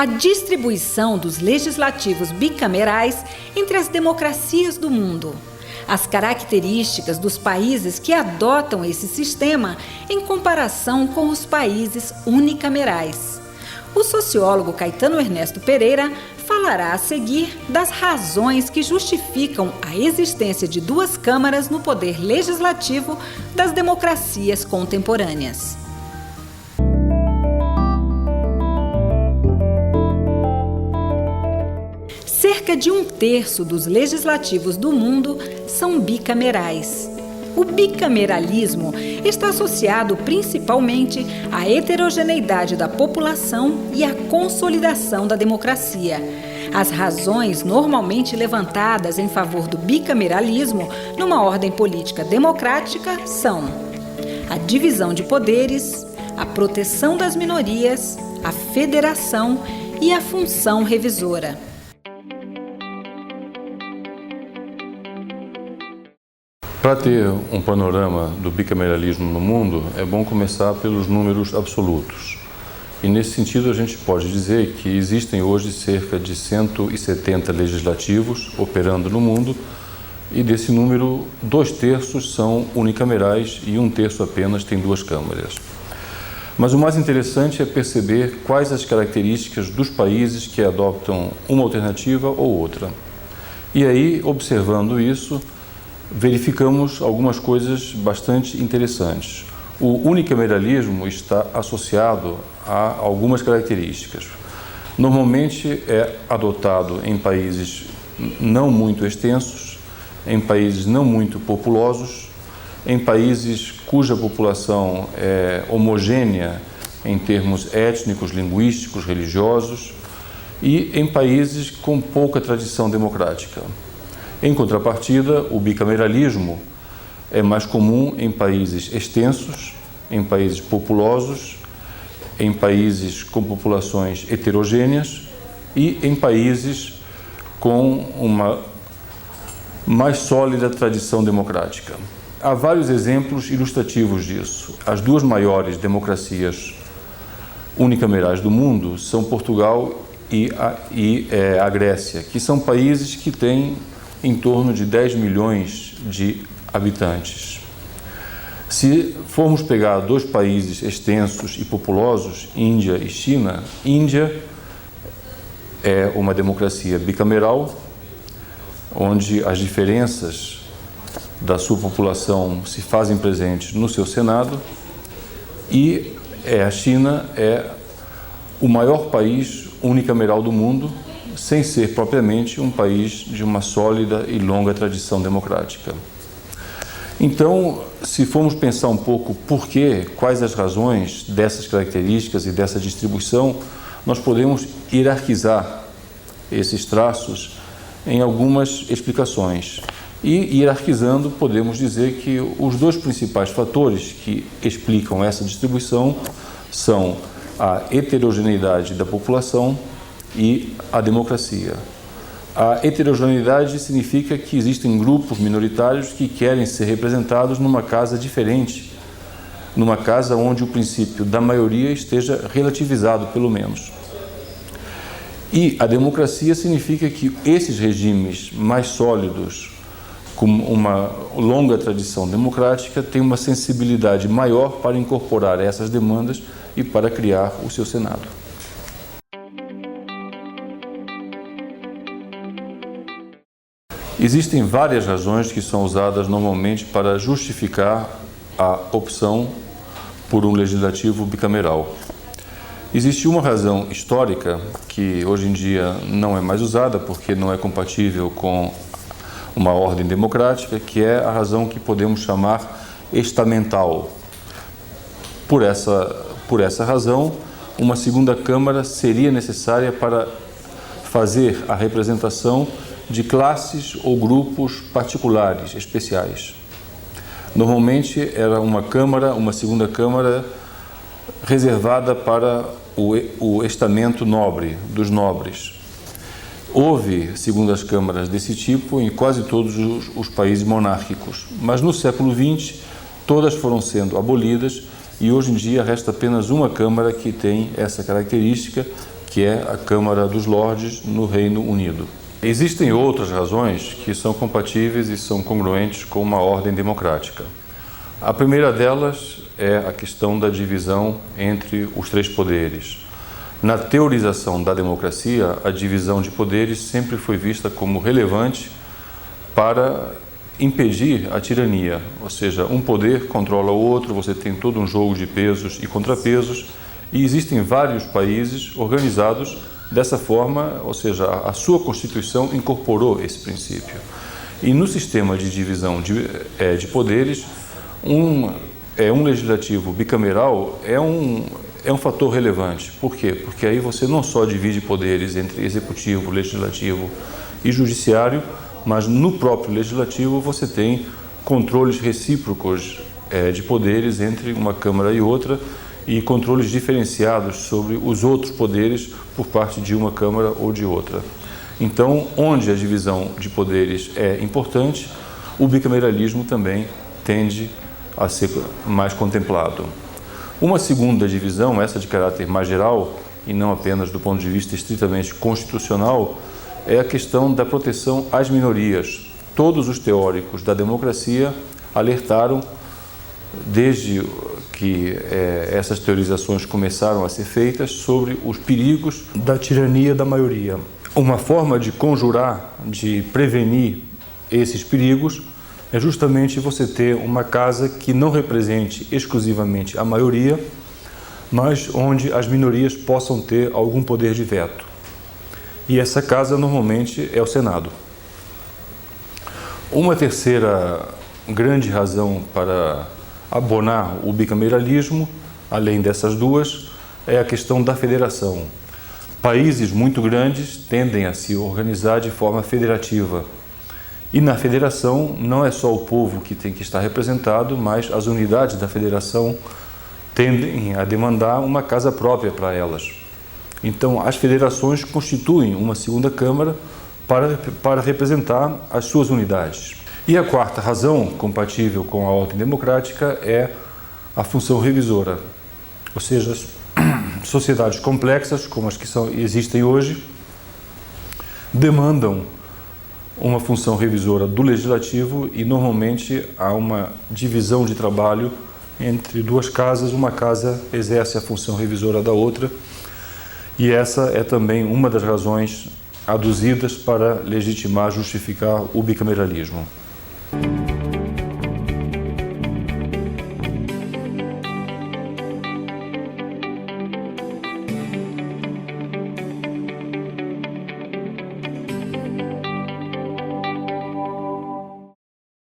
a distribuição dos legislativos bicamerais entre as democracias do mundo, as características dos países que adotam esse sistema em comparação com os países unicamerais. O sociólogo Caetano Ernesto Pereira falará a seguir das razões que justificam a existência de duas câmaras no poder legislativo das democracias contemporâneas. Cerca de 1/3 dos legislativos do mundo são bicamerais. O bicameralismo está associado principalmente à heterogeneidade da população e à consolidação da democracia. As razões normalmente levantadas em favor do bicameralismo numa ordem política democrática são a divisão de poderes, a proteção das minorias, a federação e a função revisora. Para ter um panorama do bicameralismo no mundo, é bom começar pelos números absolutos. E nesse sentido a gente pode dizer que existem hoje cerca de 170 legislativos operando no mundo, e desse número 2/3 são unicamerais e 1/3 apenas tem duas câmaras. Mas o mais interessante é perceber quais as características dos países que adotam uma alternativa ou outra. E aí, observando isso, verificamos algumas coisas bastante interessantes. O unicameralismo está associado a algumas características. Normalmente é adotado em países não muito extensos, em países não muito populosos, em países cuja população é homogênea em termos étnicos, linguísticos, religiosos, e em países com pouca tradição democrática. Em contrapartida, o bicameralismo é mais comum em países extensos, em países populosos, em países com populações heterogêneas e em países com uma mais sólida tradição democrática. Há vários exemplos ilustrativos disso. As duas maiores democracias unicamerais do mundo são Portugal e a Grécia, que são países que têm em torno de 10 milhões de habitantes. Se formos pegar dois países extensos e populosos, Índia e China, Índia é uma democracia bicameral, onde as diferenças da sua população se fazem presentes no seu Senado, e a China é o maior país unicameral do mundo, sem ser propriamente um país de uma sólida e longa tradição democrática. Então, se formos pensar um pouco quais as razões dessas características e dessa distribuição, nós podemos hierarquizar esses traços em algumas explicações. E, hierarquizando, podemos dizer que os dois principais fatores que explicam essa distribuição são a heterogeneidade da população e a democracia. A heterogeneidade significa que existem grupos minoritários que querem ser representados numa casa diferente, numa casa onde o princípio da maioria esteja relativizado, pelo menos. E a democracia significa que esses regimes mais sólidos, com uma longa tradição democrática, têm uma sensibilidade maior para incorporar essas demandas e para criar o seu Senado. Existem várias razões que são usadas normalmente para justificar a opção por um legislativo bicameral. Existe uma razão histórica que hoje em dia não é mais usada porque não é compatível com uma ordem democrática, que é a razão que podemos chamar estamental. Por essa razão, uma segunda Câmara seria necessária para fazer a representação de classes ou grupos particulares, especiais. Normalmente era uma segunda Câmara reservada para o estamento nobre, dos nobres. Houve segundas câmaras desse tipo em quase todos os países monárquicos, mas no século XX todas foram sendo abolidas e hoje em dia resta apenas uma Câmara que tem essa característica, que é a Câmara dos Lordes no Reino Unido. Existem outras razões que são compatíveis e são congruentes com uma ordem democrática. A primeira delas é a questão da divisão entre os três poderes. Na teorização da democracia, a divisão de poderes sempre foi vista como relevante para impedir a tirania, ou seja, um poder controla o outro, você tem todo um jogo de pesos e contrapesos, e existem vários países organizados dessa forma, ou seja, a sua Constituição incorporou esse princípio. E no sistema de divisão de poderes, um legislativo bicameral é um fator relevante. Por quê? Porque aí você não só divide poderes entre executivo, legislativo e judiciário, mas no próprio legislativo você tem controles recíprocos de poderes entre uma Câmara e outra e controles diferenciados sobre os outros poderes por parte de uma Câmara ou de outra. Então, onde a divisão de poderes é importante, o bicameralismo também tende a ser mais contemplado. Uma segunda divisão, essa de caráter mais geral, e não apenas do ponto de vista estritamente constitucional, é a questão da proteção às minorias. Todos os teóricos da democracia alertaram, desde que essas teorizações começaram a ser feitas, sobre os perigos da tirania da maioria. Uma forma de conjurar, de prevenir esses perigos, é justamente você ter uma casa que não represente exclusivamente a maioria, mas onde as minorias possam ter algum poder de veto. E essa casa normalmente é o Senado. Uma terceira grande razão para abonar o bicameralismo, além dessas duas, é a questão da federação. Países muito grandes tendem a se organizar de forma federativa. E na federação não é só o povo que tem que estar representado, mas as unidades da federação tendem a demandar uma casa própria para elas. Então, as federações constituem uma segunda Câmara para representar as suas unidades. E a quarta razão, compatível com a ordem democrática, é a função revisora. Ou seja, sociedades complexas, como as que existem hoje, demandam uma função revisora do legislativo e, normalmente, há uma divisão de trabalho entre duas casas. Uma casa exerce a função revisora da outra, e essa é também uma das razões aduzidas para legitimar, justificar o bicameralismo.